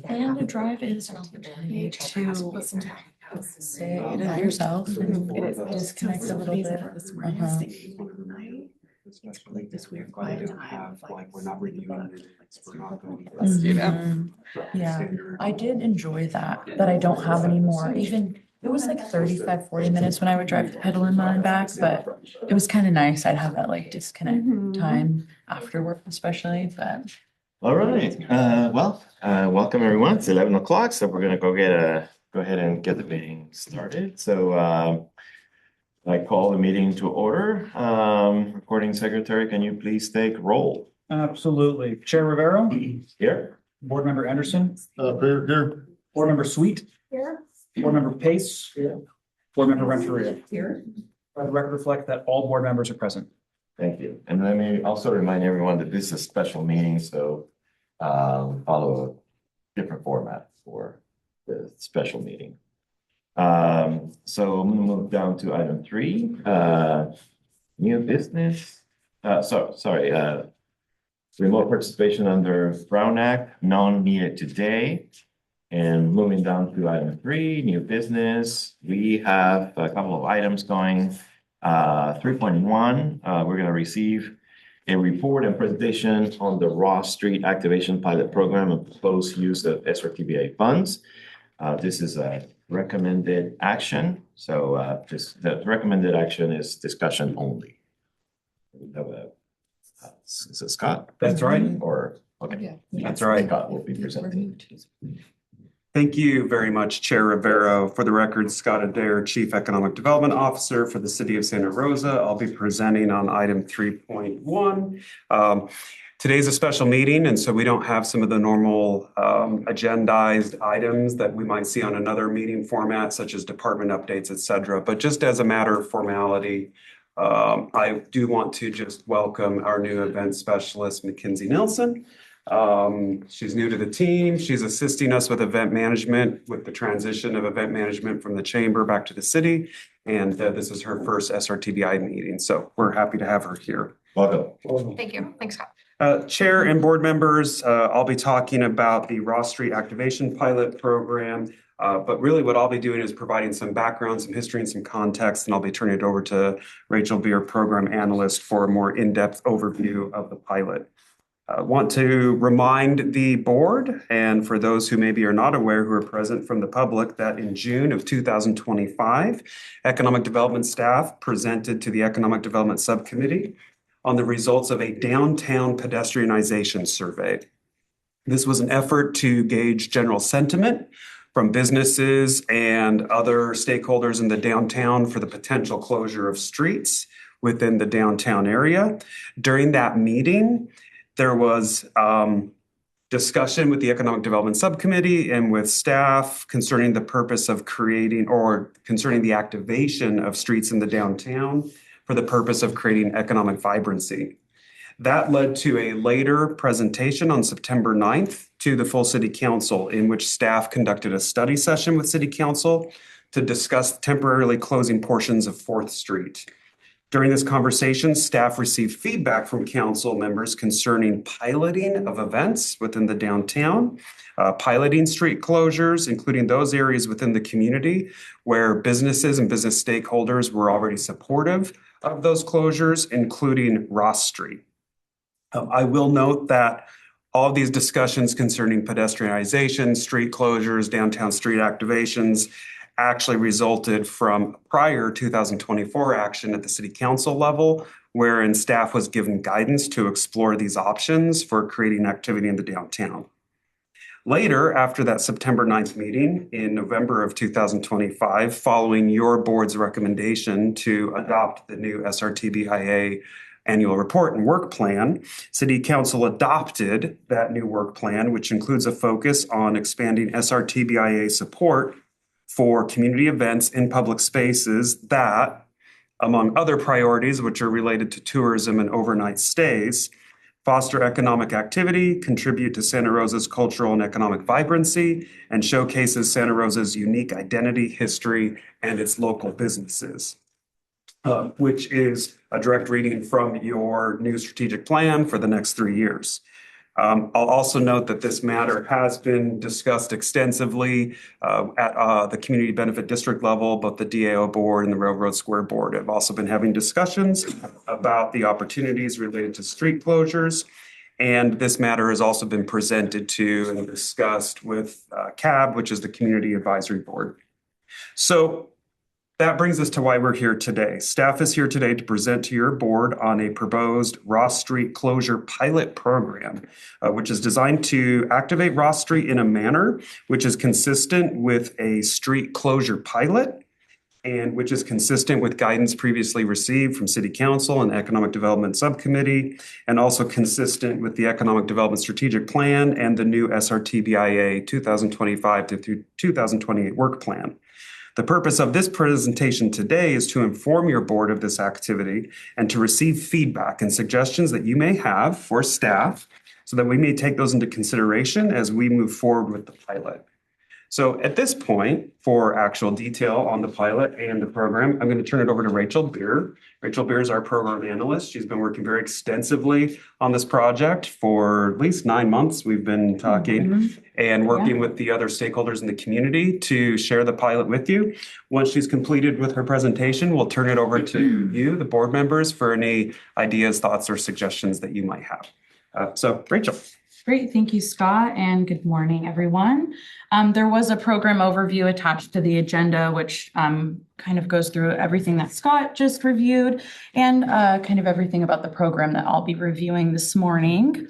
And the drive is to say it is yourself and disconnect a little bit. Like this weird quiet time, like we're not reviewing minutes, we're not doing. Let's do that. Yeah, I did enjoy that, but I don't have any more. Even, it was like 35, 40 minutes when I would drive to Petaluma and back, but it was kind of nice. I'd have that like disconnect time after work especially, but. All right, welcome everyone. It's 11 o'clock, so we're gonna go ahead and get the meeting started. So I call the meeting to order. Recording secretary, can you please take roll? Absolutely. Chair Rivera, Here. Board Member Anderson, Here. Board Member Sweet, Here. Board Member Pace, Board Member Renteria. Here. Let the record reflect that all board members are present. Thank you. And let me also remind everyone that this is a special meeting, so follow a different format for the special meeting. So I'm gonna move down to item 3, new business. Remote participation under Brown Act, none needed today. And moving down to item 3, new business, we have a couple of items going. 3.1, we're gonna receive a report and presentation on the Ross Street Activation Pilot Program and proposed use of SRTBA funds. This is a recommended action. So the recommended action is discussion only. We have is it Scott? That's right. Or, okay. That's right. Scott will be presenting. Thank you very much, Chair Rivera. For the record, Scott Adair, Chief Economic Development Officer for the City of Santa Rosa. I'll be presenting on item 3.1. Today's a special meeting, and so we don't have some of the normal agendized items that we might see on another meeting format, such as department updates, et cetera. But just as a matter of formality, I do want to just welcome our new event specialist, Mackenzie Nelson. She's new to the team. She's assisting us with event management, with the transition of event management from the chamber back to the city. And this is her first SRTBI meeting. So we're happy to have her here. Welcome. Thank you. Thanks, Scott. Chair and board members, I'll be talking about the Ross Street Activation Pilot Program. But really what I'll be doing is providing some background, some history, and some context, and I'll be turning it over to Rachel Beer, Program Analyst, for a more in-depth overview of the pilot. I want to remind the board, and for those who maybe are not aware who are present from the public, that in June of 2025, Economic Development staff presented to the Economic Development Subcommittee on the results of a downtown pedestrianization survey. This was an effort to gauge general sentiment from businesses and other stakeholders in the downtown for the potential closure of streets within the downtown area. During that meeting, there was discussion with the Economic Development Subcommittee and with staff concerning the purpose of creating, or concerning the activation of streets in the downtown for the purpose of creating economic vibrancy. That led to a later presentation on September 9th to the full City Council, in which staff conducted a study session with City Council to discuss temporarily closing portions of 4th Street. During this conversation, staff received feedback from council members concerning piloting of events within the downtown, piloting street closures, including those areas within the community where businesses and business stakeholders were already supportive of those closures, including Ross Street. I will note that all of these discussions concerning pedestrianization, street closures, downtown street activations actually resulted from prior 2024 action at the City Council level, wherein staff was given guidance to explore these options for creating activity in the downtown. Later, after that September 9th meeting in November of 2025, following your board's recommendation to adopt the new SRTBIA annual report and work plan, City Council adopted that new work plan, which includes a focus on expanding SRTBIA support for community events in public spaces that, among other priorities, which are related to tourism and overnight stays, foster economic activity, contribute to Santa Rosa's cultural and economic vibrancy, and showcases Santa Rosa's unique identity, history, and its local businesses, which is a direct reading from your new strategic plan for the next 3 years. I'll also note that this matter has been discussed extensively at the Community Benefit District level. Both the DAO board and the Railroad Square board have also been having discussions about the opportunities related to street closures. And this matter has also been presented to and discussed with CAB, which is the Community Advisory Board. So that brings us to why we're here today. Staff is here today to present to your board on a proposed Ross Street closure pilot program, which is designed to activate Ross Street in a manner which is consistent with a street closure pilot and which is consistent with guidance previously received from City Council and Economic Development Subcommittee, and also consistent with the Economic Development Strategic Plan and the new SRTBIA 2025 to 2028 work plan. The purpose of this presentation today is to inform your board of this activity and to receive feedback and suggestions that you may have for staff so that we may take those into consideration as we move forward with the pilot. So at this point, for actual detail on the pilot and the program, I'm going to turn it over to Rachel Beer. Rachel Beer is our program analyst. She's been working very extensively on this project for at least 9 months. We've been talking and working with the other stakeholders in the community to share the pilot with you. Once she's completed with her presentation, we'll turn it over to you, the board members, for any ideas, thoughts, or suggestions that you might have. So Rachel. Great. Thank you, Scott, and good morning, everyone. There was a program overview attached to the agenda, which kind of goes through everything that Scott just reviewed and kind of everything about the program that I'll be reviewing this morning.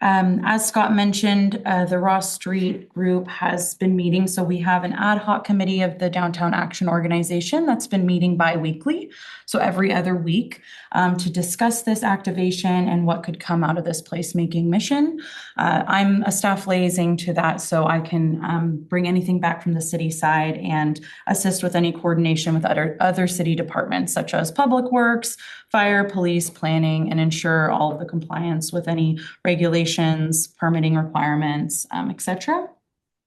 As Scott mentioned, the Ross Street group has been meeting. So we have an ad hoc committee of the Downtown Action Organization that's been meeting bi-weekly, so every other week, to discuss this activation and what could come out of this placemaking mission. I'm a staff liaison to that, so I can bring anything back from the city side and assist with any coordination with other city departments, such as Public Works, Fire, Police, Planning, and ensure all of the compliance with any regulations, permitting requirements, etc.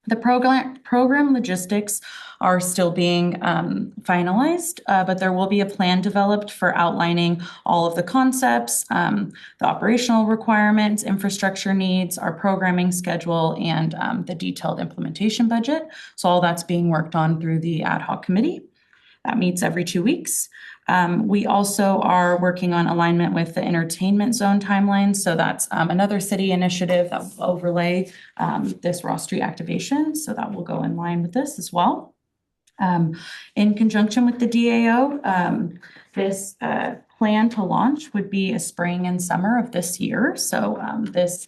The program logistics are still being finalized, but there will be a plan developed for outlining all of the concepts, the operational requirements, infrastructure needs, our programming schedule, and the detailed implementation budget. So all that's being worked on through the ad hoc committee. That meets every 2 weeks. We also are working on alignment with the entertainment zone timeline. So that's another city initiative that will overlay this Ross Street activation. So that will go in line with this as well. In conjunction with the DAO, this plan to launch would be a spring and summer of this year. So this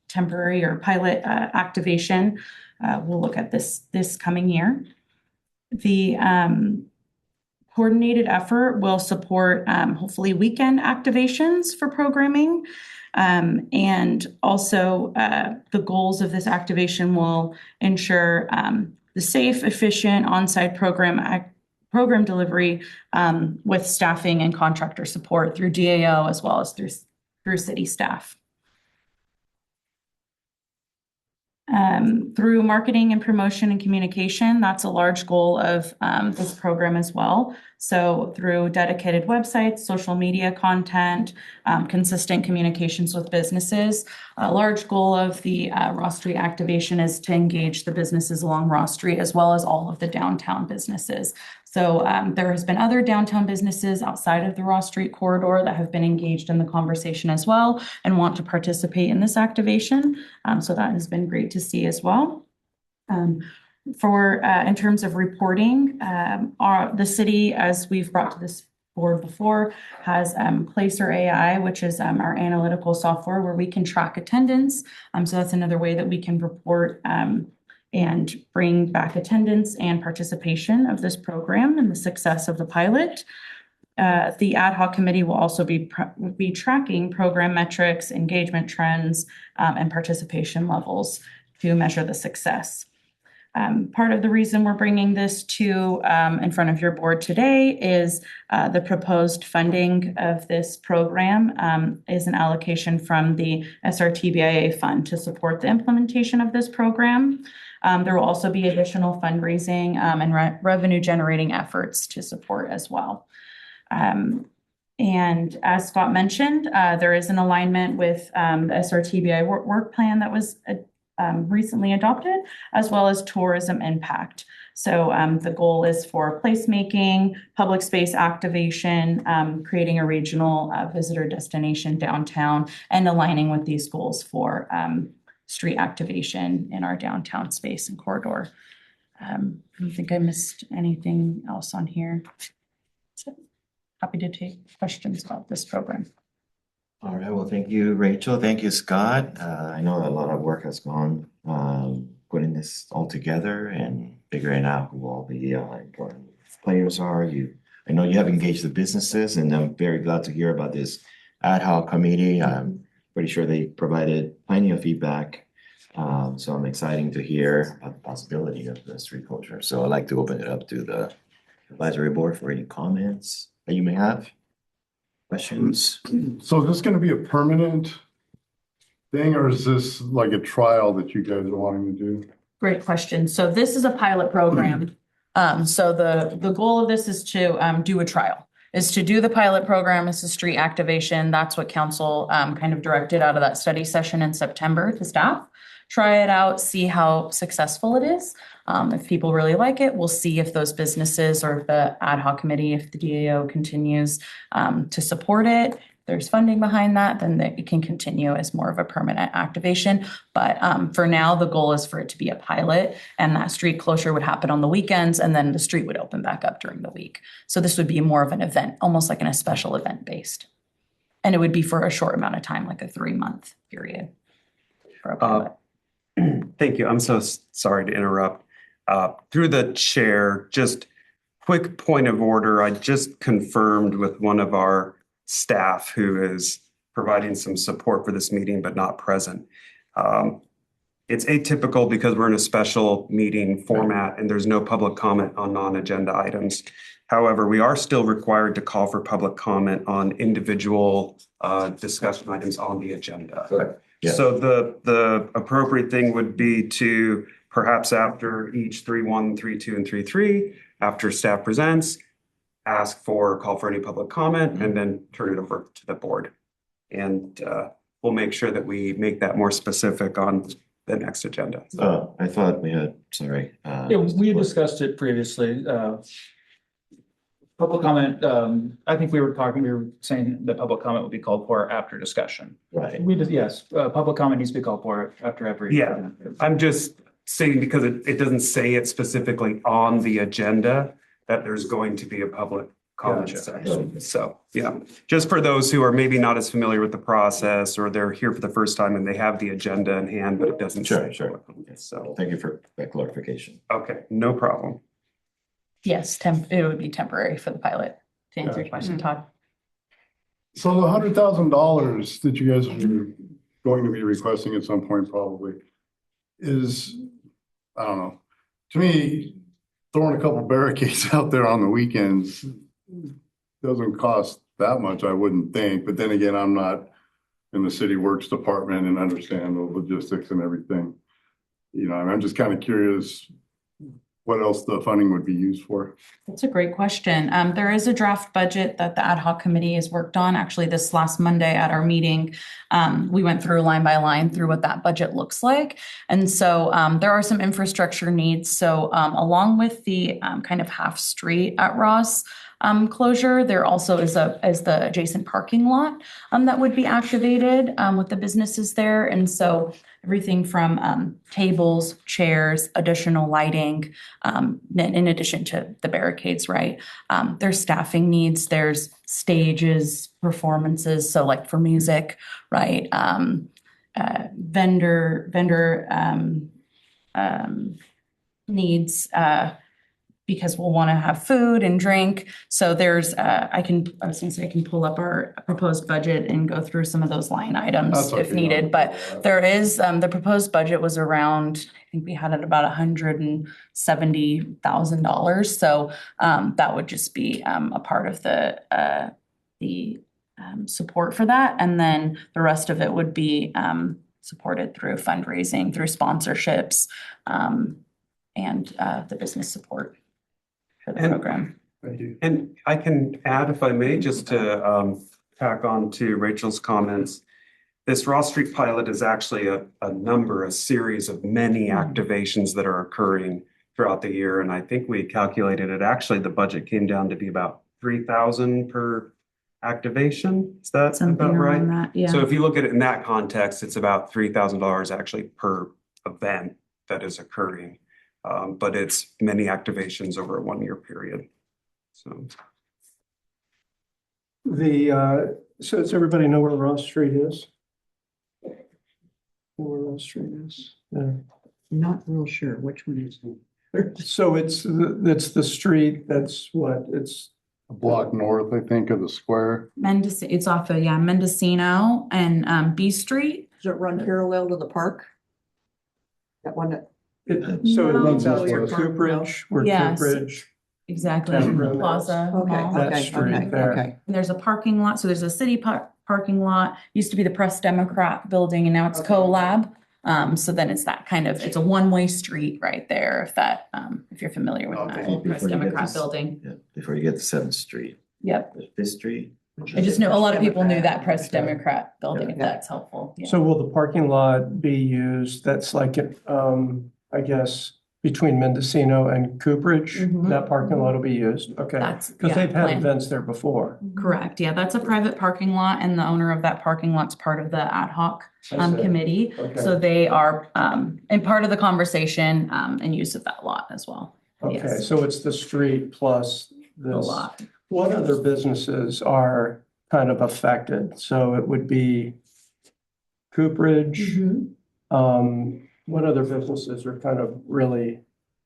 temporary or pilot activation, we'll look at this coming year. The coordinated effort will support hopefully weekend activations for programming. And also the goals of this activation will ensure the safe, efficient on-site program delivery with staffing and contractor support through DAO as well as through city staff. Through marketing and promotion and communication, that's a large goal of this program as well. So through dedicated websites, social media content, consistent communications with businesses. A large goal of the Ross Street activation is to engage the businesses along Ross Street as well as all of the downtown businesses. So there has been other downtown businesses outside of the Ross Street corridor that have been engaged in the conversation as well and want to participate in this activation. So that has been great to see as well. In terms of reporting, the city, as we've brought to this board before, has Placer AI, which is our analytical software where we can track attendance. So that's another way that we can report and bring back attendance and participation of this program and the success of the pilot. The ad hoc committee will also be tracking program metrics, engagement trends, and participation levels to measure the success. Part of the reason we're bringing this to in front of your board today is the proposed funding of this program is an allocation from the SRTBIA fund to support the implementation of this program. There will also be additional fundraising and revenue generating efforts to support as well. And as Scott mentioned, there is an alignment with the SRTBI work plan that was recently adopted, as well as tourism impact. So the goal is for placemaking, public space activation, creating a regional visitor destination downtown, and aligning with these goals for street activation in our downtown space and corridor. I don't think I missed anything else on here. So happy to take questions about this program. All right, well, thank you, Rachel. Thank you, Scott. I know a lot of work has gone putting this all together and figuring out who all the important players are. I know you have engaged the businesses, and I'm very glad to hear about this ad hoc committee. I'm pretty sure they provided plenty of feedback. So I'm excited to hear about the possibility of the street closure. So I'd like to open it up to the advisory board for any comments that you may have. Questions? So is this gonna be a permanent thing, or is this like a trial that you guys are wanting to do? Great question. So this is a pilot program. So the goal of this is to do a trial, is to do the pilot program as a street activation. That's what council kind of directed out of that study session in September to staff. Try it out, see how successful it is. If people really like it, we'll see if those businesses or the ad hoc committee, if the DAO continues to support it, there's funding behind that, then it can continue as more of a permanent activation. But for now, the goal is for it to be a pilot, and that street closure would happen on the weekends, and then the street would open back up during the week. So this would be more of an event, almost like a special event based. And it would be for a short amount of time, like a 3-month period for a pilot. Thank you. I'm so sorry to interrupt. Through the chair, just quick point of order. I just confirmed with one of our staff who is providing some support for this meeting but not present. It's atypical because we're in a special meeting format and there's no public comment on non-agenda items. However, we are still required to call for public comment on individual discussion items on the agenda. Correct. Yeah. So the appropriate thing would be to perhaps after each 3-1, 3-2, and 3-3, after staff presents, call for any public comment, and then turn it over to the board. And we'll make sure that we make that more specific on the next agenda. I thought we had, sorry. Yeah, we had discussed it previously. Public comment, I think we were saying that public comment would be called for after discussion. Right. Yes, public comment needs to be called for after every. Yeah. I'm just stating because it doesn't say it specifically on the agenda that there's going to be a public comment Gotcha. section. So, yeah, just for those who are maybe not as familiar with the process, or they're here for the first time and they have the agenda in hand, but it doesn't say. Sure. So, Thank you for that clarification. okay, no problem. Yes, it would be temporary for the pilot, to answer your question, Todd. So the $100,000 that you guys are going to be requesting at some point probably is, I don't know, to me, throwing a couple barricades out there on the weekends doesn't cost that much, I wouldn't think. But then again, I'm not in the city works department and understand the logistics and everything. You know, I'm just kind of curious what else the funding would be used for. That's a great question. There is a draft budget that the ad hoc committee has worked on. Actually, this last Monday at our meeting, we went through line by line through what that budget looks like. And so there are some infrastructure needs. So along with the kind of half street at Ross closure, there also is the adjacent parking lot that would be activated with the businesses there. And so everything from tables, chairs, additional lighting, in addition to the barricades, right? There's staffing needs, there's stages, performances, so like for music, right? Vendor needs, because we'll want to have food and drink. So there's, I can pull up our proposed budget and go through some of those line items That's if okay. needed. But there is, the proposed budget was around, I think we had it about $170,000. So that would just be a part of the support for that. And then the rest of it would be supported through fundraising, through sponsorships, and the business support for the program. Thank you. And I can add, if I may, just to tack on to Rachel's comments. This Ross Street pilot is actually a series of many activations that are occurring throughout the year. And I think we calculated it, actually, the budget came down to be about 3,000 per activation. Is that Something about around right? that, yeah. So if you look at it in that context, it's about $3,000 actually per event that is occurring. But it's many activations over a 1 year period. So So does everybody know where Ross Street is? Know where Ross Street is? Yeah. Not real sure which one is it. So it's the street, that's what, it's, A block north, I think, of the square. It's off of, Mendocino and B Street. Does it run parallel to the park? That one that, so it No. runs out Where to Cooperage, where Yes. Cooperage, Exactly, Town road is. Plaza okay, Mall. That okay, street okay, there. okay. And there's a parking lot, so there's a city parking lot, used to be the Press Democrat building, and now it's Okay. CoLab. So then it's that kind of, it's a one-way street right there, if you're familiar with that Okay. old Press Before you get Democrat to- building. Yeah, before you get to Seventh Street, Yep, there's Fifth Street. I just know a lot of people knew that Press Okay. Democrat building, if Yeah. that's helpful. Yeah. So will the parking lot be used, that's like, I guess, between Mendocino and Cooperage? Mhm. That parking lot will be used, okay? That's, Because yeah, they've had plan. events there before. Correct, yeah, that's a private parking lot, and the owner of that parking lot's part of the ad hoc I see. committee. Okay. So they are and part of the conversation and use of that lot as well. Okay, Yes. so it's the street plus The this. lot. What other businesses are kind of affected? So it would be Cooperage. What other businesses are kind of really,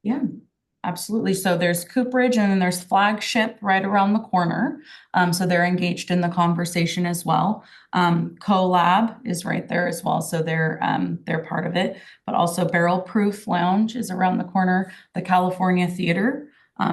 Yeah, absolutely. So there's Cooperage and then there's Flagship right around the corner. So they're engaged in the conversation as well. CoLab is right there as well. So they're part of it, but also Barrel Proof Lounge is around the corner, the California Theater.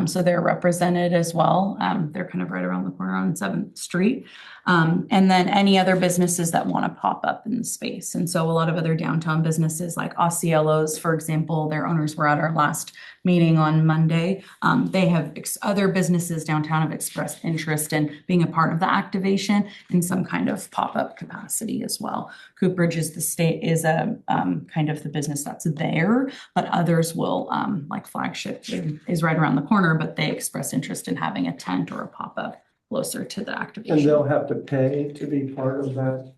So they're represented as well. They're kind of right around the corner on 7th Street. And then any other businesses that want to pop up in the space. And so a lot of other downtown businesses like Osceolos, for example, their owners were at our last meeting on Monday. They have other businesses downtown have expressed interest in being a part of the activation in some kind of pop-up capacity as well. Cooperage is a kind of the business that's there, but others will, like Flagship is right around the corner, but they express interest in having a tent or a pop-up closer to the and activation. they'll have to pay to be part of that?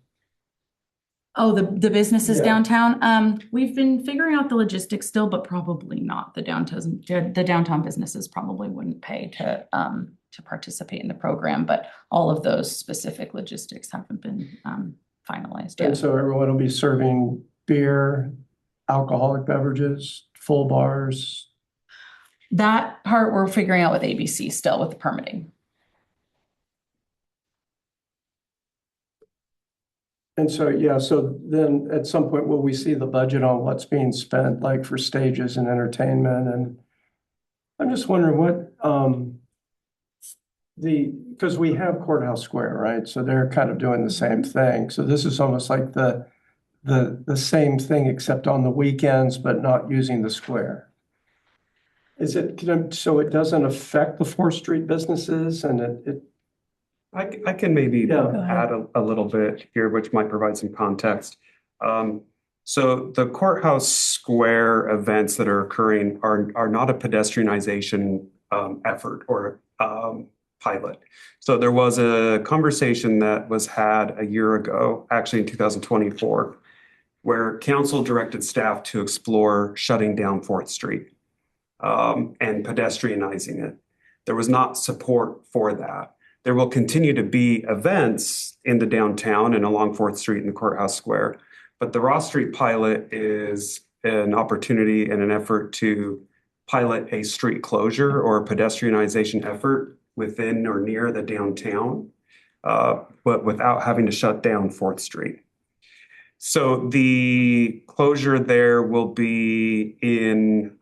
Oh, the businesses Yeah. downtown, we've been figuring out the logistics still, but probably not. The downtown businesses probably wouldn't pay to participate in the program, but all of those specific logistics haven't been finalized And yet. so everyone will be serving beer, alcoholic beverages, full bars? That part we're figuring out with ABC still with the permitting. And so, so then at some point, will we see the budget on what's being spent, like for stages and entertainment? And I'm just wondering what, because we have Courthouse Square, right? So they're kind of doing the same thing. So this is almost like the same thing except on the weekends, but not using the square. Is it, so it doesn't affect the 4th Street businesses and it I can maybe Yeah. Go ahead. add a little bit here, which might provide some context. So the Courthouse Square events that are occurring are not a pedestrianization effort or pilot. So there was a conversation that was had a year ago, actually in 2024, where council directed staff to explore shutting down 4th Street and pedestrianizing it. There was not support for that. There will continue to be events in the downtown and along 4th Street in the Courthouse Square. But the Ross Street pilot is an opportunity and an effort to pilot a street closure or pedestrianization effort within or near the downtown, but without having to shut down 4th Street. So the closure there will be in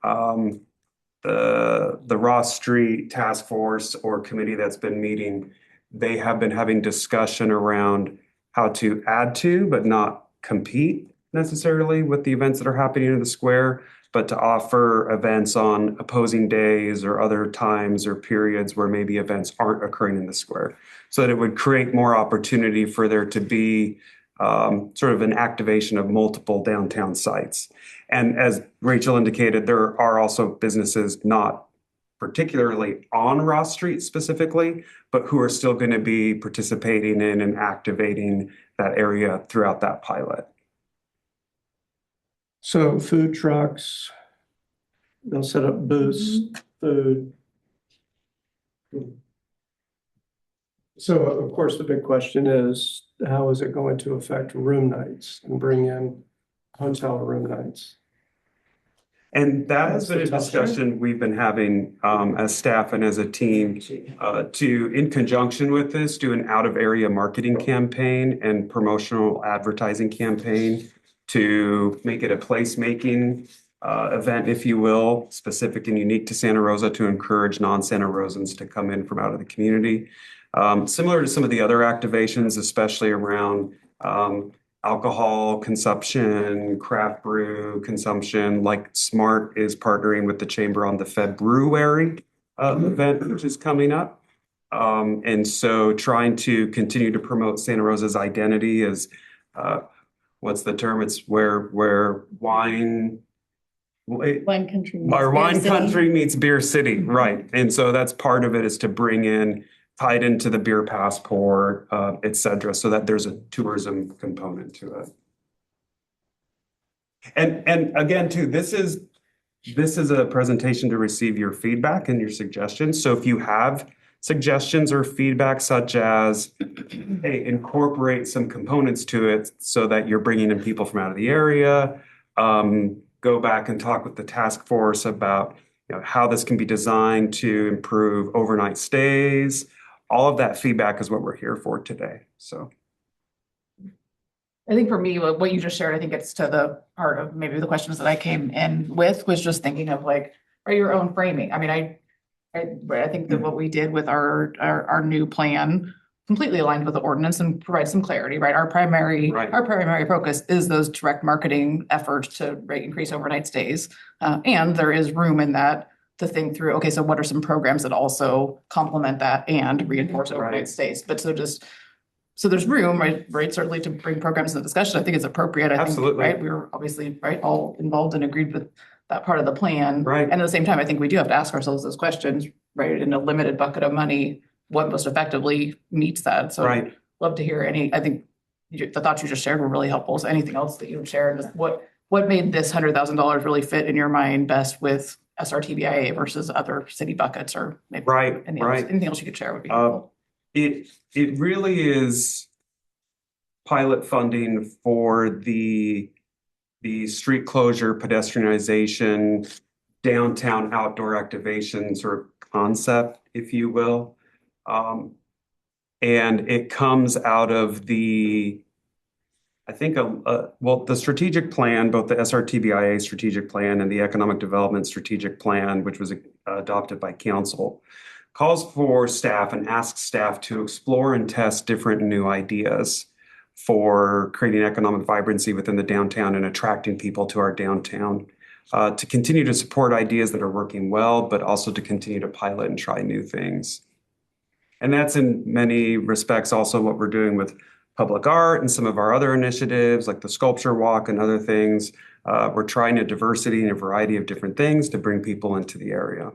the Ross Street Task Force or committee that's been meeting. They have been having discussion around how to add to, but not compete necessarily with the events that are happening in the square, but to offer events on opposing days or other times or periods where maybe events aren't occurring in the square. So that it would create more opportunity for there to be sort of an activation of multiple downtown sites. And as Rachel indicated, there are also businesses not particularly on Ross Street specifically, but who are still going to be participating in and activating that area throughout that pilot. So food trucks, they'll set up booths, food. So of course, the big question is, how is it going to affect room nights and bring in hotel room nights? And that has been a That's the tough discussion we've been having as staff and as a team to, in conjunction with this, do an out-of-area marketing campaign and promotional advertising campaign to make it a placemaking event, if you will, specific and unique to Santa Rosa to encourage non-Santa Rosans to come in from out of the community. Similar to some of the other activations, especially around alcohol consumption, craft brew consumption, like Smart is partnering with the Chamber on the February event, which is coming up. And so trying to continue to promote Santa Rosa's identity as what's the term? It's where wine country. our wine country meets beer city, right? And so that's part of it, is to bring in, tied into the beer passport, et cetera, so that there's a tourism component to it. And again, too, this is a presentation to receive your feedback and your suggestions. So if you have suggestions or feedback such as, hey, incorporate some components to it so that you're bringing in people from out of the area, go back and talk with the task force about how this can be designed to improve overnight stays. All of that feedback is what we're here for today. So I think for me, what you just shared, I think it's to the heart of maybe the questions that I came in with, was just thinking of like, or your own framing. I mean, I think that what we did with our new plan completely aligned with the ordinance and provide some clarity, right? Our primary focus is those direct marketing efforts to increase overnight stays. And there is room in that to think through, okay, so what are some programs that also complement that and reinforce overnight stays? But so there's room, right, certainly to bring programs into discussion. I think it's appropriate. I think, absolutely, right, we were obviously, right, all involved and agreed with that part of the plan. Right. And at the same time, I think we do have to ask ourselves those questions, right, in a limited bucket of money, what most effectively meets that. So right. Love to hear I think the thoughts you just shared were really helpful. So anything else that you would share, and just what made this $100,000 really fit in your mind best with SRTBIA versus other city buckets, or maybe anything else you could share would be helpful. It really is pilot funding for the street closure, pedestrianization, downtown outdoor activation sort of concept, if you will. And it comes out of the strategic plan, both the SRTBIA strategic plan and the economic development strategic plan, which was adopted by council, calls for staff and asks staff to explore and test different new ideas for creating economic vibrancy within the downtown and attracting people to our downtown, to continue to support ideas that are working well, but also to continue to pilot and try new things. And that's in many respects also what we're doing with public art and some of our other initiatives like the sculpture walk and other things. We're trying a diversity and a variety of different things to bring people into the area.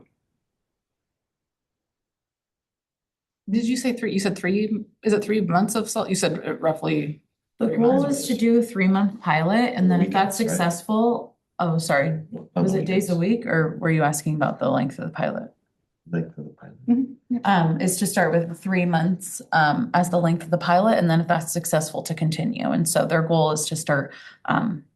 Did you say 3? You said 3, is it 3 months of salt? You said roughly. The 3 goal months. is to do a 3-month pilot, and then if that's successful, oh, sorry, was it days a week, or were you asking about the length of the pilot? Length of the pilot. Is to start with 3 months as the length of the pilot, and then if that's successful, to continue. And so their goal is to start,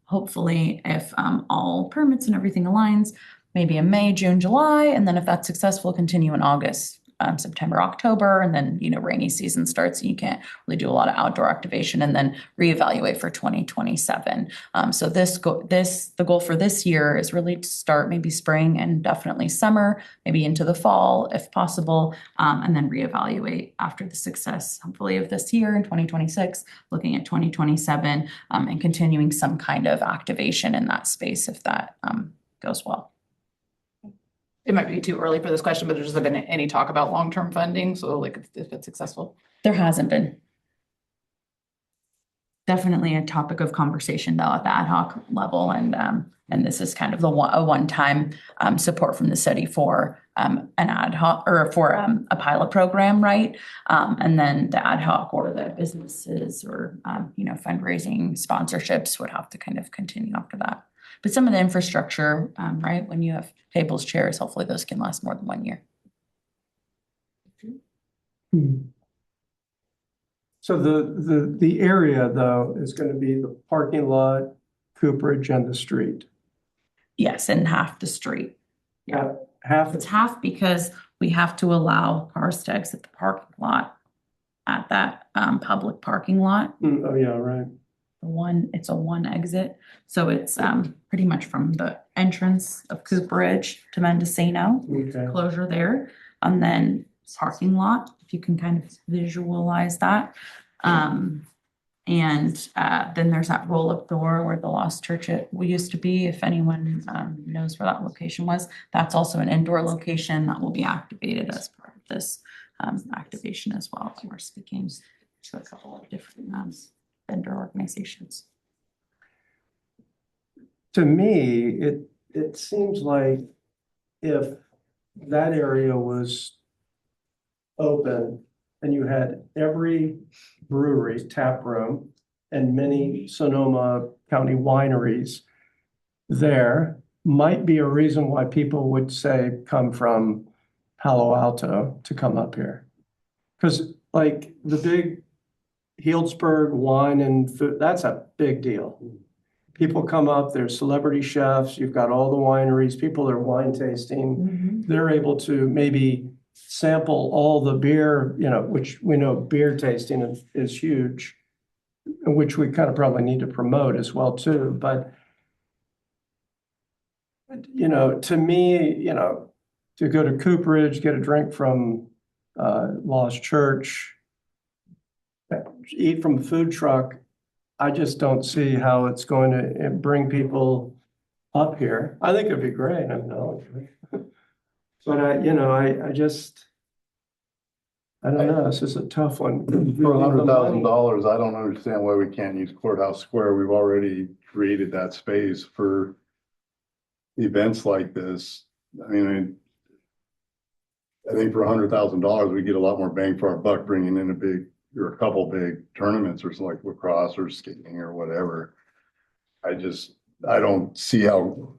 hopefully, if all permits and everything aligns, maybe in May, June, July, and then if that's successful, continue in August. September, October, and then, rainy season starts and you can't really do a lot of outdoor activation, and then reevaluate for 2027. So the goal for this year is really to start maybe spring and definitely summer, maybe into the fall if possible, and then reevaluate after the success, hopefully, of this year in 2026, looking at 2027, and continuing some kind of activation in that space if that goes well. It might be too early for this question, but there's been any talk about long-term funding, so like if it's successful. There hasn't been. Definitely a topic of conversation though at the ad hoc level, and this is kind of a one-time support from the city for an ad hoc or for a pilot program, right? And then the ad hoc or the businesses or fundraising sponsorships would have to kind of continue after that. But some of the infrastructure, right, when you have tables, chairs, hopefully those can last more than 1 year. So the area though is going to be the parking lot, Cooperage, and the street. Yes, and half the street. Yeah, Half. it's half because we have to allow cars to exit the parking lot at that public parking lot. Oh, yeah, right. It's a one exit. So it's pretty much from the entrance of Cooperage to Mendocino, Okay. closure there, and then parking lot, if you can kind of visualize that. And then there's that roll-up door where the Lost Church used to be, if anyone knows where that location was. That's also an indoor location that will be activated as part of this activation as well. And we're speaking to a couple of different vendor organizations. To me, it seems like if that area was open and you had every brewery, tap room, and many Sonoma County wineries there, might be a reason why people would say come from Palo Alto to come up here. Because like the big Healdsburg wine and food, that's a big deal. People come up, there's celebrity chefs, you've got all the wineries, people are wine tasting. They're able to maybe sample all the beer, which we know beer tasting is huge, which we kind of probably need to promote as well too. But, to me, to go to Cooperage, get a drink from Lost Church, eat from a food truck, I just don't see how it's going to bring people up here. I think it'd be great. I know. But I don't know. This is a tough one. For $100,000, I don't understand why we can't use Courthouse Square. We've already created that space for events like this. I mean, I think for $100,000, we get a lot more bang for our buck bringing in a couple big tournaments or something like lacrosse or skating or whatever. I don't see how.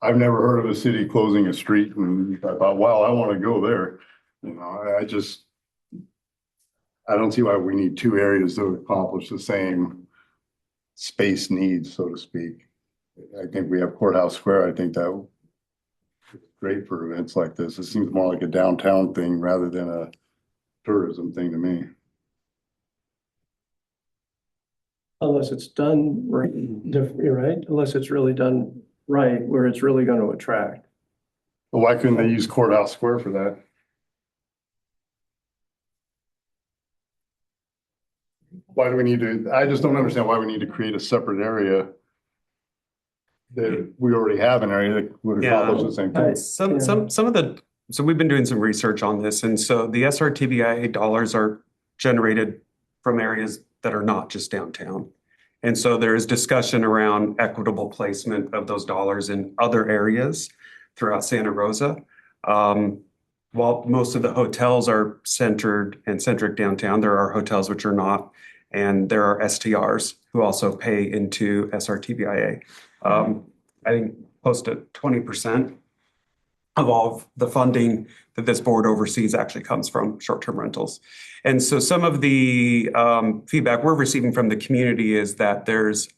I've never heard of a city closing a street and I thought, wow, I want to go there. I don't see why we need two areas to accomplish the same space needs, so to speak. I think we have Courthouse Square. I think that is great for events like this. It seems more like a downtown thing rather than a tourism thing to me. Unless it's done right, right? Unless it's really done right, where it's really going to attract. But why couldn't they use Courthouse Square for that? Why do we need to, I just don't understand why we need to create a separate area that we already have an area that would accomplish the same thing. So we've been doing some research on this, and so the SRTBIA dollars are generated from areas that are not just downtown. And so there is discussion around equitable placement of those dollars in other areas throughout Santa Rosa. While most of the hotels are centric downtown, there are hotels which are not, and there are STRs who also pay into SRTBIA. I think close to 20% of all of the funding that this board oversees actually comes from short-term rentals. And so some of the feedback we're receiving from the community is that there's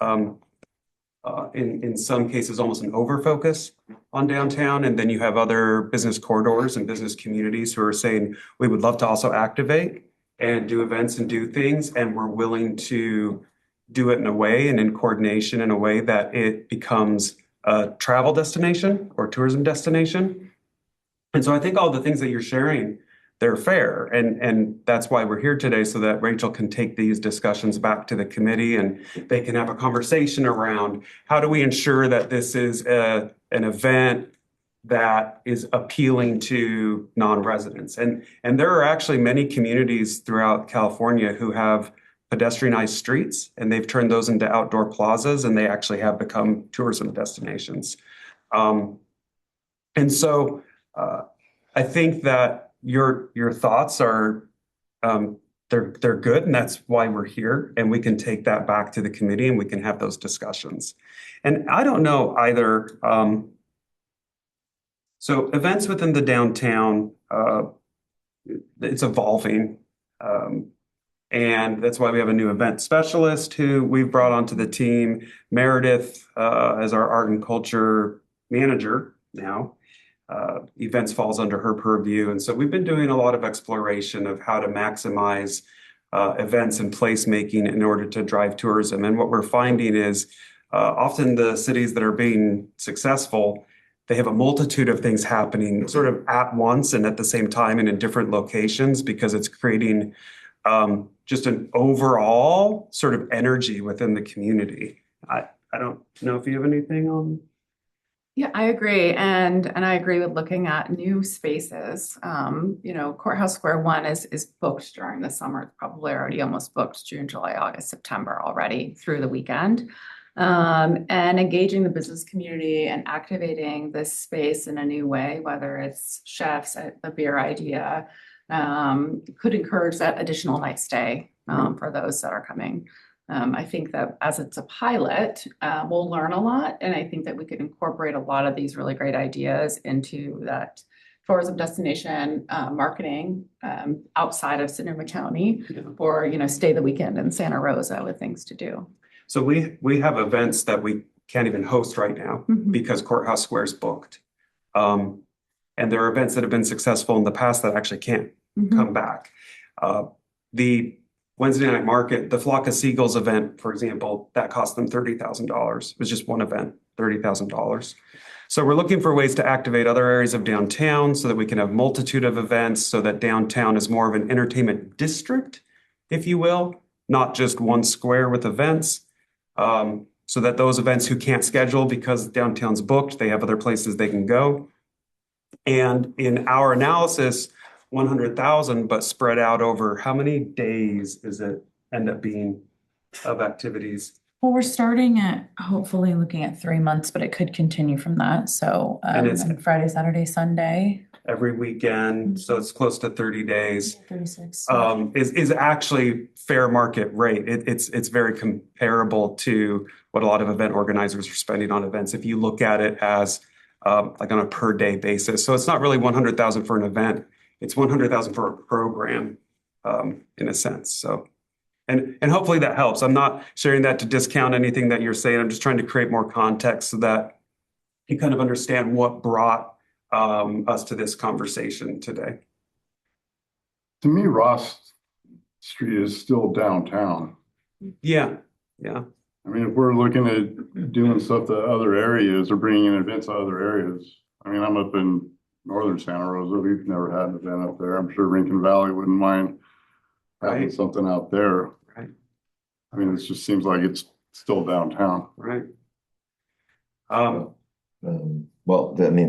in some cases, almost an over-focus on downtown. And then you have other business corridors and business communities who are saying, we would love to also activate and do events and do things, and we're willing to do it in a way and in coordination in a way that it becomes a travel destination or tourism destination. And so I think all the things that you're sharing, they're fair. And that's why we're here today, so that Rachel can take these discussions back to the committee and they can have a conversation around how do we ensure that this is an event that is appealing to non-residents. And there are actually many communities throughout California who have pedestrianized streets, and they've turned those into outdoor plazas, and they actually have become tourism destinations. And so I think that your thoughts are they're good, and that's why we're here, and we can take that back to the committee and we can have those discussions. And I don't know either. So events within the downtown, it's evolving. And that's why we have a new event specialist who we've brought onto the team, Meredith, as our art and culture manager now. Events falls under her purview. And so we've been doing a lot of exploration of how to maximize events and placemaking in order to drive tourism. And what we're finding is often the cities that are being successful, they have a multitude of things happening sort of at once and at the same time and in different locations, because it's creating just an overall sort of energy within the community. I don't know if you have anything on. Yeah, I agree. And I agree with looking at new spaces. Courthouse Square 1 is booked during the summer. It's probably already almost booked June, July, August, September already through the weekend. And engaging the business community and activating this space in a new way, whether it's chefs, a beer idea, could encourage that additional night stay for those that are coming. I think that as it's a pilot, we'll learn a lot. And I think that we could incorporate a lot of these really great ideas into that tourism destination marketing outside of Sonoma County, or, stay the weekend in Santa Rosa with things to do. So we have events that we can't even host right now because Courthouse Square is booked. And there are events that have been successful in the past that actually can't come back. The Wednesday night market, the Flock of Seagulls event, for example, that cost them $30,000. It was just one event, $30,000. So we're looking for ways to activate other areas of downtown so that we can have multitude of events, so that downtown is more of an entertainment district, if you will, not just one square with events. So that those events who can't schedule because downtown's booked, they have other places they can go. And in our analysis, 100,000, but spread out over how many days does it end up being of activities? Well, we're starting at hopefully looking at 3 months, but it could continue from that. So And it's- and Friday, Saturday, Sunday. Every weekend, so it's close to 30 days. 36. Is actually fair market rate. It's very comparable to what a lot of event organizers are spending on events. If you look at it as like on a per day basis, so it's not really 100,000 for an event. It's 100,000 for a program, in a sense. So, and hopefully that helps. I'm not sharing that to discount anything that you're saying. I'm just trying to create more context so that you kind of understand what brought us to this conversation today. To me, Ross Street is still downtown. Yeah. I mean, if we're looking at doing stuff to other areas or bringing in events to other areas, I mean, I'm up in northern Santa Rosa. We've never had an event up there. I'm sure Rincon Valley wouldn't mind having Right. something out there. Right. I mean, it just seems like it's still downtown. Right.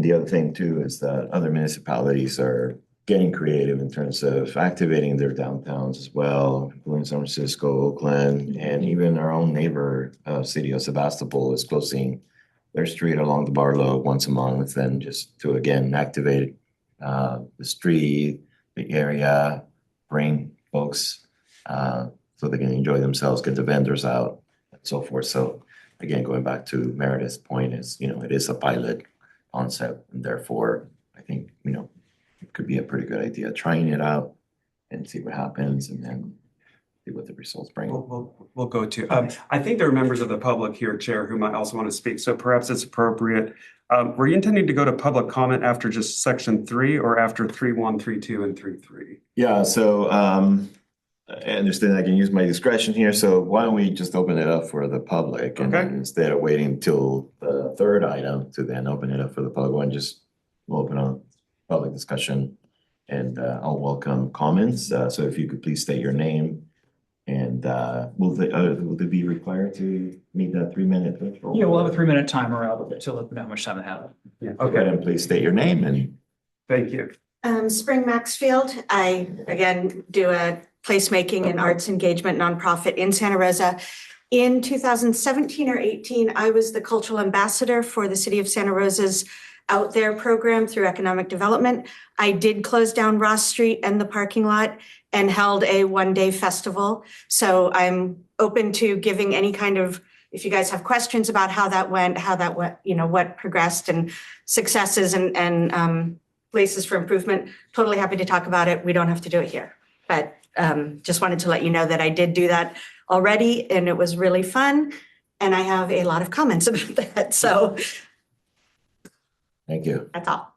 The other thing too is that other municipalities are getting creative in terms of activating their downtowns as well, including San Francisco, Oakland, and even our own neighbor city of Sebastopol is closing their street along the Barlow once a month, and just to again activate the street, the area, bring folks so they can enjoy themselves, get the vendors out, and so forth. So again, going back to Meredith's point is, it is a pilot concept, and therefore I think, it could be a pretty good idea, trying it out and see what happens, and then see what the results bring. We'll go to, I think there are members of the public here, Chair, who might also want to speak. So perhaps it's appropriate. Were you intending to go to public comment after just section 3 or after 3.1, 3.2, and 3.3? Yeah, so I understand I can use my discretion here, so why don't we just open it up for the public? And Okay. then instead of waiting till the third item to then open it up for the public, we'll just open up public discussion. And I'll welcome comments. So if you could please state your name. And will they be required to meet that 3-minute threshold? Yeah, we'll have a 3-minute timer out to let them know how much time they have. Yeah. Okay, then please state your name and. Thank you. Spring Maxfield. I, again, do a placemaking and arts engagement nonprofit in Santa Rosa. In 2017 or 18, I was the cultural ambassador for the city of Santa Rosa's Out There program through economic development. I did close down Ross Street and the parking lot and held a 1-day festival. So I'm open to giving any kind of, if you guys have questions about how that went, what progressed and successes and places for improvement, totally happy to talk about it. We don't have to do it here. But just wanted to let you know that I did do that already and it was really fun. And I have a lot of comments about that. So Thank you. that's all.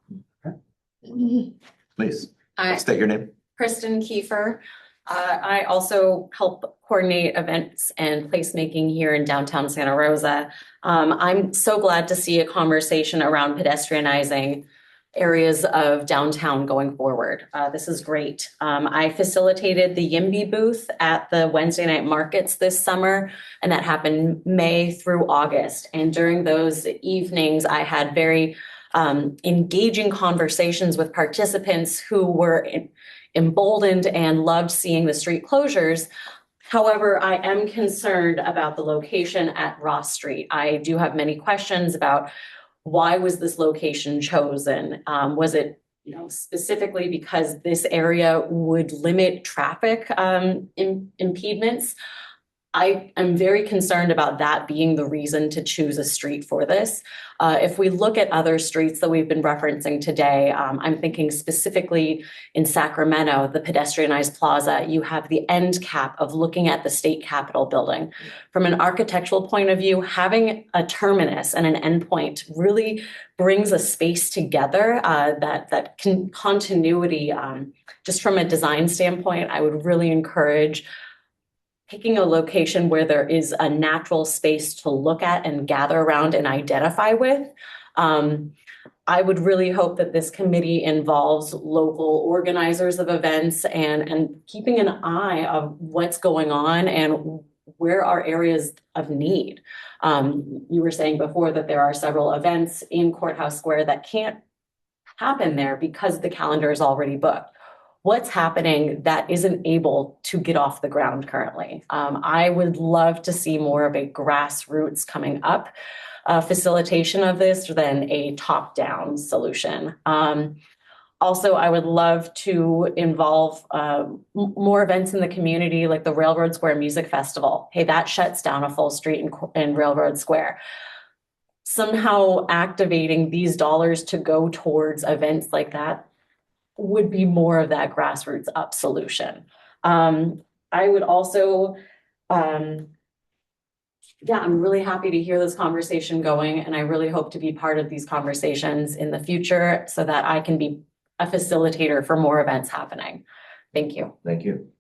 Please Hi, state your name. Kristen Kiefer. I also help coordinate events and placemaking here in downtown Santa Rosa. I'm so glad to see a conversation around pedestrianizing areas of downtown going forward. This is great. I facilitated the YIMBY booth at the Wednesday night markets this summer, and that happened May through August. And during those evenings, I had very engaging conversations with participants who were emboldened and loved seeing the street closures. However, I am concerned about the location at Ross Street. I do have many questions about why was this location chosen? Was it specifically because this area would limit traffic impediments? I am very concerned about that being the reason to choose a street for this. If we look at other streets that we've been referencing today, I'm thinking specifically in Sacramento, the pedestrianized plaza, you have the end cap of looking at the state capitol building. From an architectural point of view, having a terminus and an endpoint really brings a space together that continuity, just from a design standpoint, I would really encourage picking a location where there is a natural space to look at and gather around and identify with. I would really hope that this committee involves local organizers of events and keeping an eye of what's going on and where are areas of need. You were saying before that there are several events in Courthouse Square that can't happen there because the calendar is already booked. What's happening that isn't able to get off the ground currently? I would love to see more of a grassroots coming up facilitation of this than a top-down solution. Also, I would love to involve more events in the community, like the Railroad Square Music Festival. Hey, that shuts down a full street in Railroad Square. Somehow activating these dollars to go towards events like that would be more of that grassroots up solution. I would also, I'm really happy to hear this conversation going, and I really hope to be part of these conversations in the future so that I can be a facilitator for more events happening. Thank you. Thank you.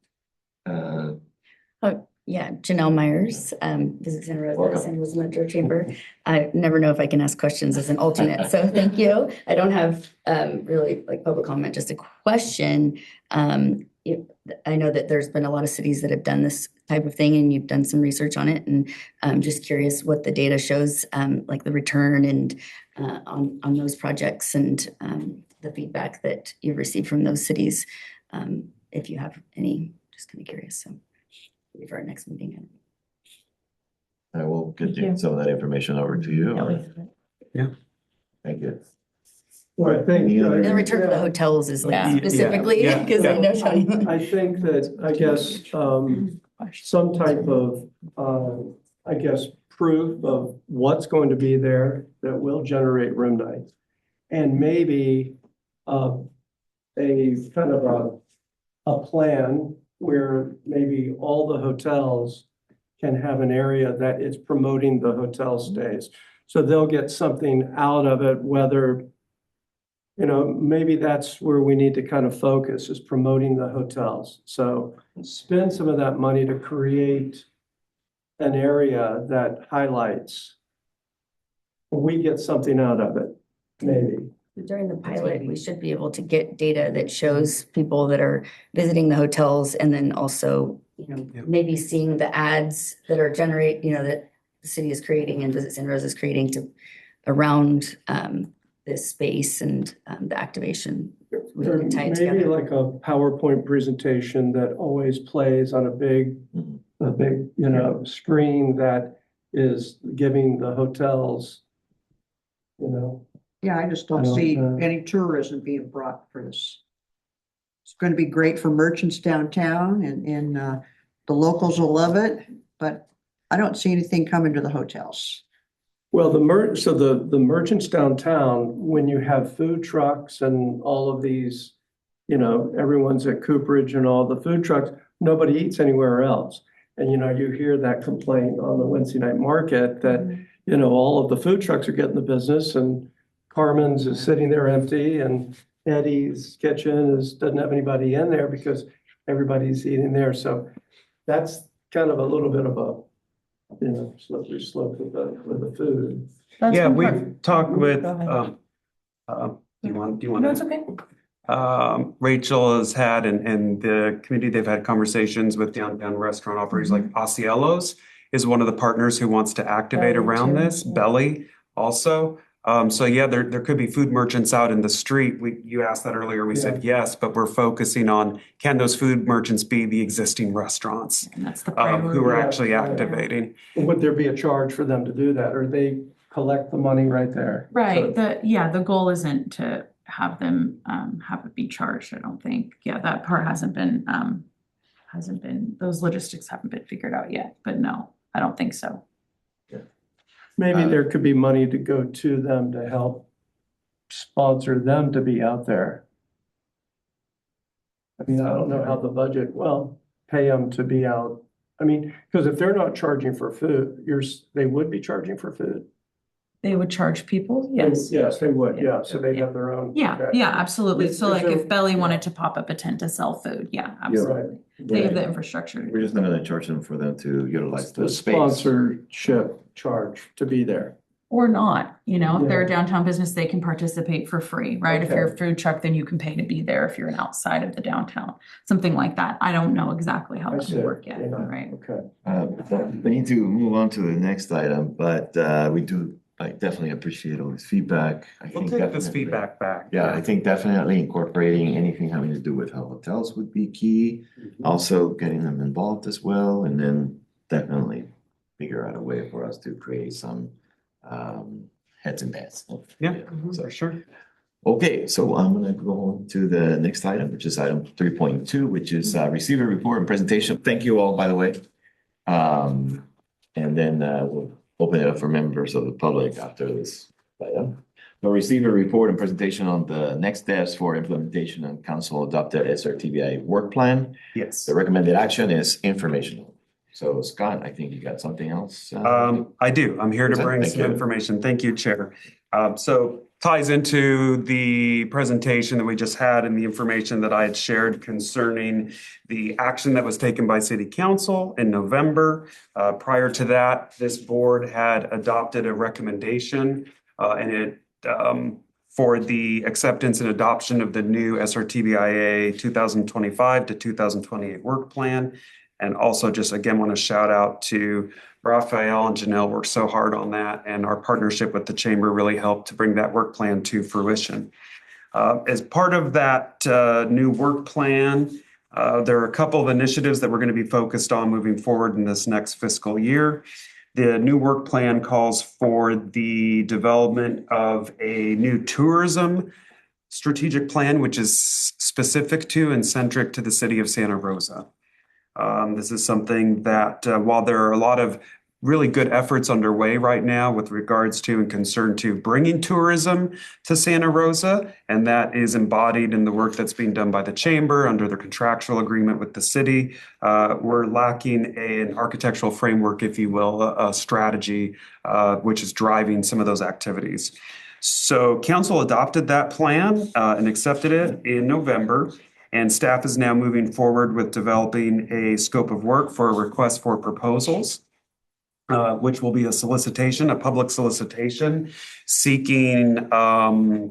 Yeah, Janelle Myers, Visit Santa Rosa, Welcome. San Luis Metro Chamber. I never know if I can ask questions as an alternate, so thank you. I don't have really like public comment, just a question. I know that there's been a lot of cities that have done this type of thing and you've done some research on it, and I'm just curious what the data shows, like the return and on those projects and the feedback that you've received from those cities. If you have any, just kind of curious, so. For our next meeting. I will get some of that information over to you. Yeah. Thank you. Well, I think. The return for the hotels is like Yeah. specifically, Yeah. because I know Tony. I think that, I guess, some type of, proof of what's going to be there that will generate room nights. And maybe a kind of a plan where maybe all the hotels can have an area that is promoting the hotel stays. So they'll get something out of it, whether, maybe that's where we need to kind of focus, is promoting the hotels. So spend some of that money to create an area that highlights. We get something out of it, maybe. During the pilot, we should be able to get data that shows people that are visiting the hotels and then also, maybe seeing the ads that are that the city is creating and Visit Santa Rosa is creating around this space and the activation. We can tie it Maybe together. like a PowerPoint presentation that always plays on a big, screen that is giving the hotels, Yeah, I just I don't don't see know. any tourism being brought for this. It's going to be great for merchants downtown and the locals will love it, but I don't see anything coming to the hotels. Well, the merchants downtown, when you have food trucks and all of these, everyone's at Cooperage and all the food trucks, nobody eats anywhere else. And, you hear that complaint on the Wednesday night market that, all of the food trucks are getting the business and Carmen's is sitting there empty and Eddie's Kitchen doesn't have anybody in there because everybody's eating there. So that's kind of a little bit of a, slippery slope with the food. That's Yeah, one part. we've talked with, Go ahead. do you want No, it's to? okay. Rachel has had, and the committee, they've had conversations with downtown restaurant operators like Osceolos is one of the partners who wants to activate Belly around too, this, yeah. Belly also. So yeah, there could be food merchants out in the street. You asked that earlier, we said yes, but we're focusing on, can those food merchants be the existing restaurants And that's the who are priority. actually Yeah. activating? Would there be a charge for them to do that, or they collect the money right there? Right, So- the goal isn't to have them have it be charged, I don't think. Yeah, that part hasn't been, those logistics haven't been figured out yet, but no, I don't think so. Maybe there could be money to go to them to help sponsor them to be out there. I mean, I don't know how the budget, pay them to be out. I mean, because if they're not charging for food, they would be charging for food. They would charge people, yes. Yes, they would, yeah, so they'd have their own. Yeah, okay. yeah, absolutely. Is- So is like there- if Belly yeah. wanted to pop up a tent to sell food, yeah, Right. absolutely. They have the infrastructure. We're just not gonna charge them for them to utilize The the space. sponsorship charge to be there. Or not, if they're a Yeah. downtown business, they can participate for free, right? If you're a Okay. food truck, then you can pay to be there if you're an outside of the downtown, something like that. I don't know exactly how I that see. would work yet, Yeah. right? Okay. We need to move on to the next item, but we do definitely appreciate all this feedback. I We'll think take this definitely- feedback back. Yeah, I think definitely incorporating anything having to do with hotels would be key. Also getting them involved as well, and then definitely figure out a way for us to create some heads and beds. Yeah, So, for sure. okay, so I'm gonna go on to the next item, which is item 3.2, which is receiver report and presentation. Thank you all, by the way. And then we'll open it up for members of the public after this item. We'll receive a report and presentation on the next steps for implementation and council adopted SRTBI work plan. Yes. The recommended action is informational. So Scott, I think you got something else? I do. I'm here to Okay, bring thank some you. information. Thank you, Chair. So ties into the presentation that we just had and the information that I had shared concerning the action that was taken by City Council in November. Prior to that, this board had adopted a recommendation and it for the acceptance and adoption of the new SRTBIA 2025 to 2028 work plan. And also just again, want to shout out to Raphael and Janelle worked so hard on that, and our partnership with the chamber really helped to bring that work plan to fruition. As part of that new work plan, there are a couple of initiatives that we're going to be focused on moving forward in this next fiscal year. The new work plan calls for the development of a new tourism strategic plan, which is specific to and centric to the city of Santa Rosa. This is something that while there are a lot of really good efforts underway right now with regards to and concern to bringing tourism to Santa Rosa. And that is embodied in the work that's being done by the chamber under the contractual agreement with the city. We're lacking an architectural framework, if you will, a strategy, which is driving some of those activities. So council adopted that plan and accepted it in November. And staff is now moving forward with developing a scope of work for a request for proposals, which will be a public solicitation, seeking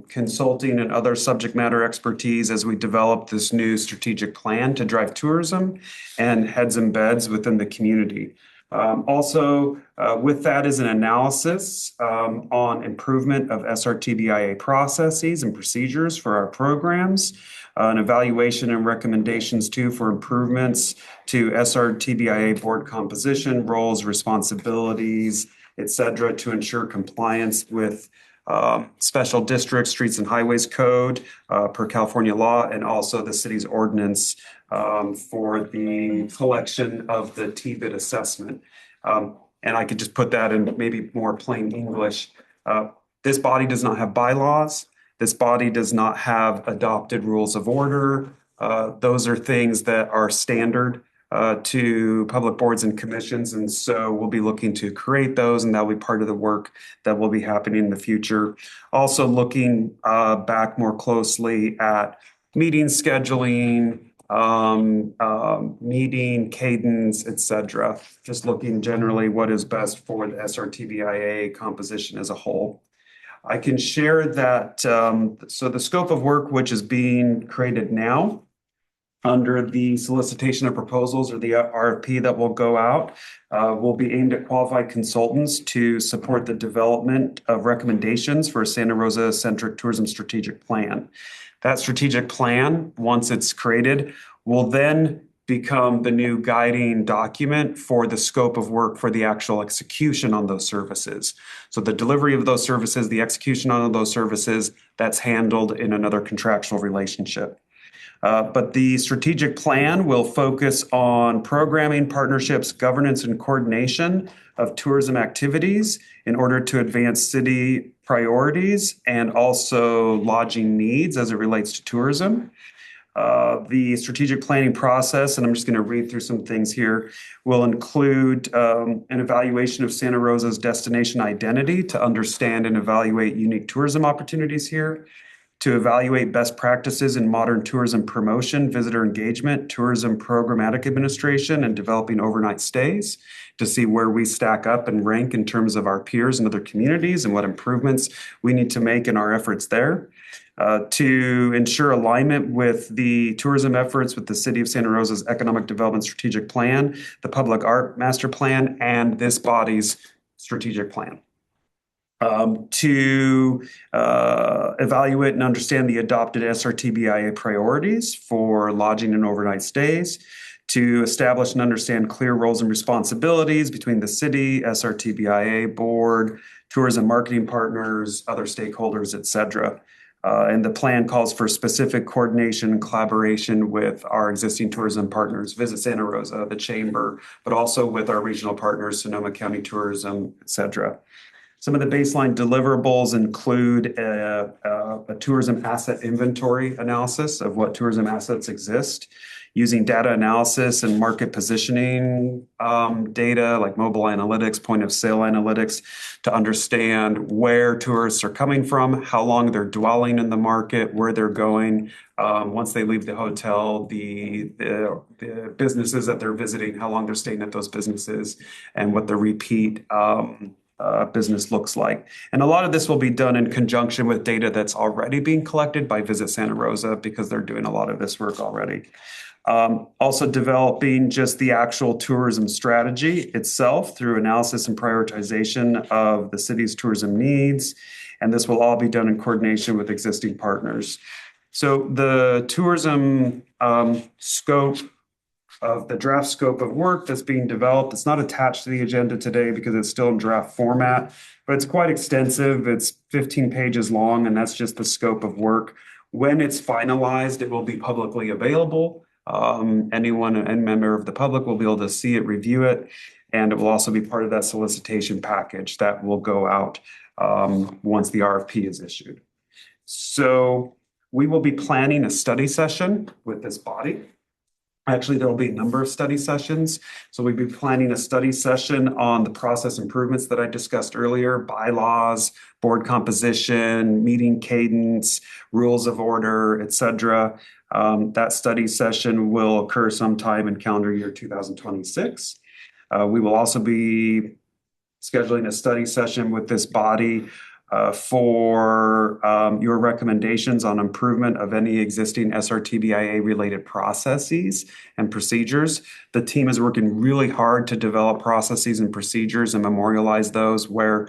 consulting and other subject matter expertise as we develop this new strategic plan to drive tourism and heads and beds within the community. Also, with that is an analysis on improvement of SRTBIA processes and procedures for our programs, an evaluation and recommendations too for improvements to SRTBIA board composition, roles, responsibilities, et cetera, to ensure compliance with special district streets and highways code per California law, and also the city's ordinance for the collection of the TBIT assessment. And I could just put that in maybe more plain English. This body does not have bylaws. This body does not have adopted rules of order. Those are things that are standard to public boards and commissions. And so we'll be looking to create those, and that'll be part of the work that will be happening in the future. Also looking back more closely at meeting scheduling, meeting cadence, et cetera. Just looking generally what is best for the SRTBIA composition as a whole. I can share that, so the scope of work which is being created now under the solicitation of proposals or the RFP that will go out will be aimed at qualified consultants to support the development of recommendations for a Santa Rosa centric tourism strategic plan. That strategic plan, once it's created, will then become the new guiding document for the scope of work for the actual execution on those services. So the delivery of those services, the execution on those services, that's handled in another contractual relationship. But the strategic plan will focus on programming, partnerships, governance, and coordination of tourism activities in order to advance city priorities and also lodging needs as it relates to tourism. The strategic planning process, and I'm just going to read through some things here, will include an evaluation of Santa Rosa's destination identity to understand and evaluate unique tourism opportunities here, to evaluate best practices in modern tourism promotion, visitor engagement, tourism programmatic administration, and developing overnight stays, to see where we stack up and rank in terms of our peers and other communities and what improvements we need to make in our efforts there. To ensure alignment with the tourism efforts with the City of Santa Rosa's Economic Development Strategic Plan, the Public Art Master Plan, and this body's strategic plan. To evaluate and understand the adopted SRTBIA priorities for lodging and overnight stays, to establish and understand clear roles and responsibilities between the city, SRTBIA board, tourism marketing partners, other stakeholders, et cetera. And the plan calls for specific coordination and collaboration with our existing tourism partners, Visit Santa Rosa, the Chamber, but also with our regional partners, Sonoma County Tourism, et cetera. Some of the baseline deliverables include a tourism asset inventory analysis of what tourism assets exist, using data analysis and market positioning data like mobile analytics, point of sale analytics to understand where tourists are coming from, how long they're dwelling in the market, where they're going once they leave the hotel, the businesses that they're visiting, how long they're staying at those businesses, and what the repeat business looks like. And a lot of this will be done in conjunction with data that's already being collected by Visit Santa Rosa because they're doing a lot of this work already. Also developing just the actual tourism strategy itself through analysis and prioritization of the city's tourism needs. And this will all be done in coordination with existing partners. So the tourism scope of the draft scope of work that's being developed, it's not attached to the agenda today because it's still in draft format, but it's quite extensive. It's 15 pages long, and that's just the scope of work. When it's finalized, it will be publicly available. Any member of the public will be able to see it, review it, and it will also be part of that solicitation package that will go out once the RFP is issued. So we will be planning a study session with this body. Actually, there will be a number of study sessions. So we'll be planning a study session on the process improvements that I discussed earlier, bylaws, board composition, meeting cadence, rules of order, et cetera. That study session will occur sometime in calendar year 2026. We will also be scheduling a study session with this body for your recommendations on improvement of any existing SRTBIA related processes and procedures. The team is working really hard to develop processes and procedures and memorialize those where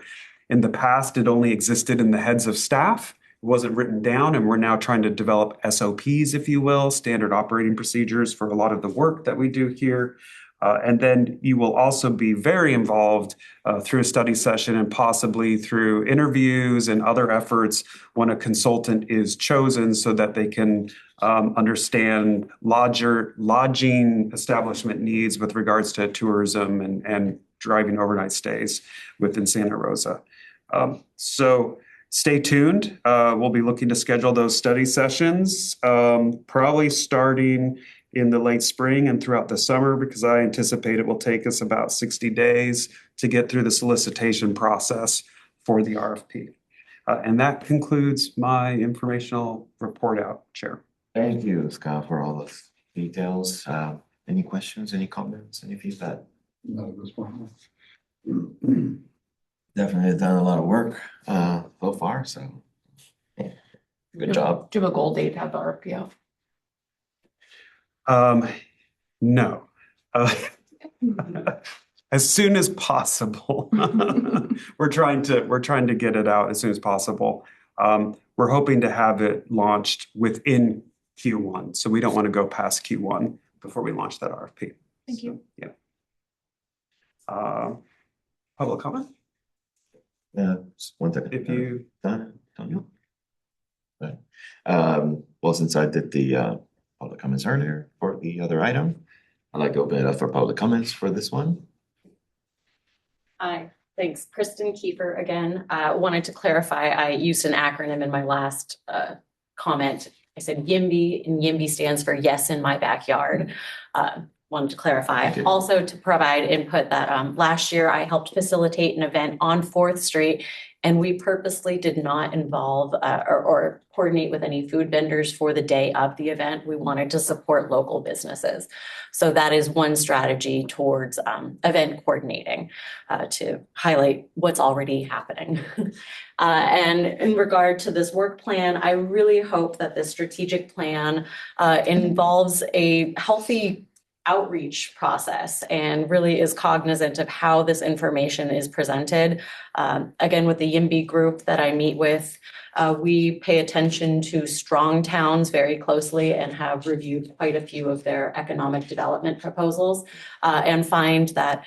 in the past it only existed in the heads of staff. It wasn't written down, and we're now trying to develop SOPs, if you will, standard operating procedures for a lot of the work that we do here. And then you will also be very involved through a study session and possibly through interviews and other efforts when a consultant is chosen so that they can understand lodging establishment needs with regards to tourism and driving overnight stays within Santa Rosa. So stay tuned. We'll be looking to schedule those study sessions, probably starting in the late spring and throughout the summer, because I anticipate it will take us about 60 days to get through the solicitation process for the RFP. And that concludes my informational report out, Chair. Thank you, Scott, for all those details. Any questions, any comments, any feedback? Not at this point. Definitely done a lot of work so far, so yeah, good job. Do you have a goal date to have the RFP out? No. As soon as possible. We're trying to get it out as soon as possible. We're hoping to have it launched within Q1, so we don't want to go past Q1 before we launch that RFP. Thank you. Yeah. Public comment? Just one second. If you Done? Right. Well, since I did the public comments earlier for the other item, I'd like to open it up for public comments for this one. Hi, thanks. Kristen Kiefer again. Wanted to clarify, I used an acronym in my last comment. I said YIMBY, and YIMBY stands for Yes in My Backyard. Wanted to clarify. Okay. Also to provide input that last year I helped facilitate an event on 4th Street, and we purposely did not involve or coordinate with any food vendors for the day of the event. We wanted to support local businesses. So that is one strategy towards event coordinating to highlight what's already happening. And in regard to this work plan, I really hope that this strategic plan involves a healthy outreach process and really is cognizant of how this information is presented. Again, with the YIMBY group that I meet with, we pay attention to strong towns very closely and have reviewed quite a few of their economic development proposals and find that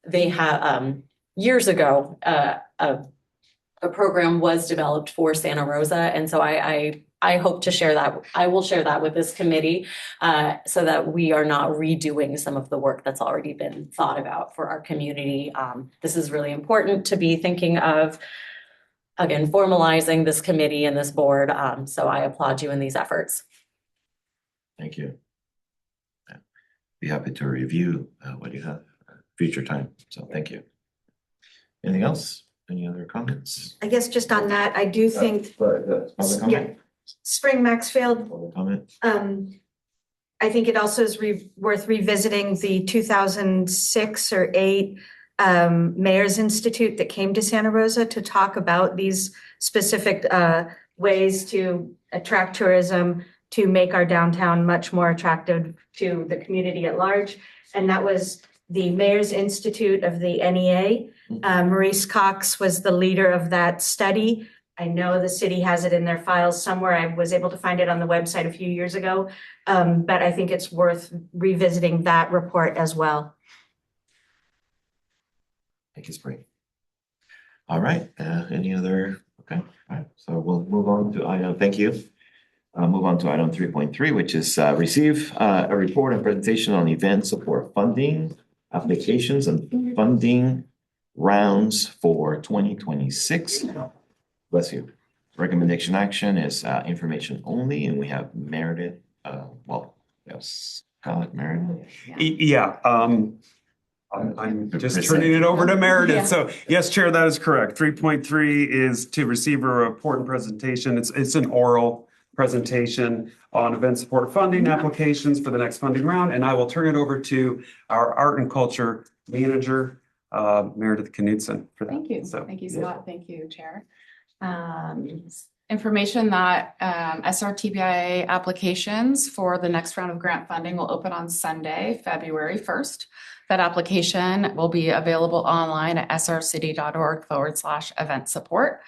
they have years ago, a program was developed for Santa Rosa. And so I hope to share that. I will share that with this committee so that we are not redoing some of the work that's already been thought about for our community. This is really important to be thinking of, again, formalizing this committee and this board. So I applaud you in these efforts. Thank you. Be happy to review what you have future time. So thank you. Anything else? Any other comments? I guess just on that, I do think, Public comment? Spring Maxfield, Public comment? I think it also is worth revisiting the 2006 or 8 Mayor's Institute that came to Santa Rosa to talk about these specific ways to attract tourism, to make our downtown much more attractive to the community at large. And that was the Mayor's Institute of the NEA. Maurice Cox was the leader of that study. I know the city has it in their files somewhere. I was able to find it on the website a few years ago, but I think it's worth revisiting that report as well. Thank you, Spring. All right, any other, okay, all right, so we'll move on to item, thank you. Move on to item 3.3, which is receive a report and presentation on event support funding, applications and funding rounds for 2026. Bless you. Recommendation action is information only, and we have Meredith, yes, Scott, Meredith. Yeah, I'm just turning it over to Meredith. So yes, Chair, that is correct. 3.3 is to receive a report and presentation. It's an oral presentation on event support funding applications for the next funding round. And I will turn it over to our art and culture manager, Meredith Knudsen for that. Thank you. So, Thank you, yeah. Scott. Thank you, Chair. Information that SRTBIA applications for the next round of grant funding will open on Sunday, February 1st. That application will be available online at srcity.org/event support.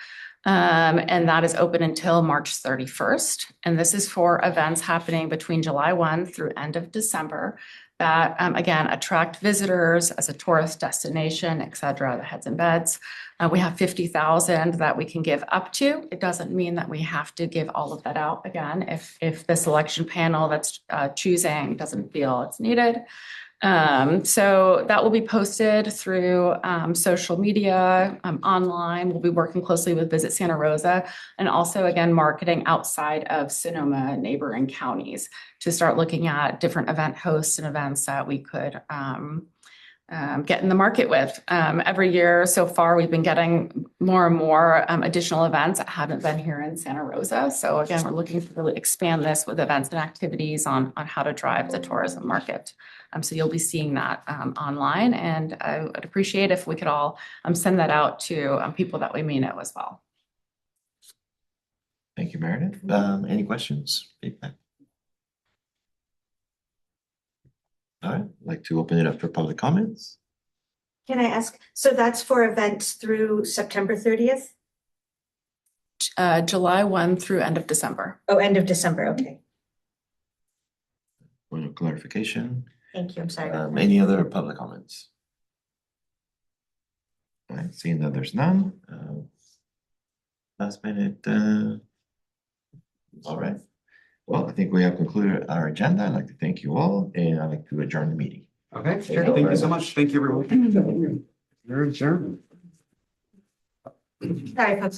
And that is open until March 31st. And this is for events happening between July 1 through end of December that, again, attract visitors as a tourist destination, et cetera, the heads and beds. We have 50,000 that we can give up to. It doesn't mean that we have to give all of that out again if the selection panel that's choosing doesn't feel it's needed. So that will be posted through social media, online. We'll be working closely with Visit Santa Rosa and also, again, marketing outside of Sonoma neighboring counties to start looking at different event hosts and events that we could get in the market with. Every year so far, we've been getting more and more additional events that haven't been here in Santa Rosa. So again, we're looking to really expand this with events and activities on how to drive the tourism market. So you'll be seeing that online, and I would appreciate if we could all send that out to people that we may know as well. Thank you, Meredith. Any questions? Feedback? All right, I'd like to open it up for public comments. Can I ask, so that's for events through September 30th? July 1 through end of December. Oh, end of December, okay. Point of clarification. Thank you, I'm sorry. Any other public comments? All right, seeing that there's none. Last minute. All right. Well, I think we have concluded our agenda. I'd like to thank you all, and I'd like to adjourn the meeting. Okay, sure. Thank you so much. Thank you, everyone. You're adjourned. Sorry, folks.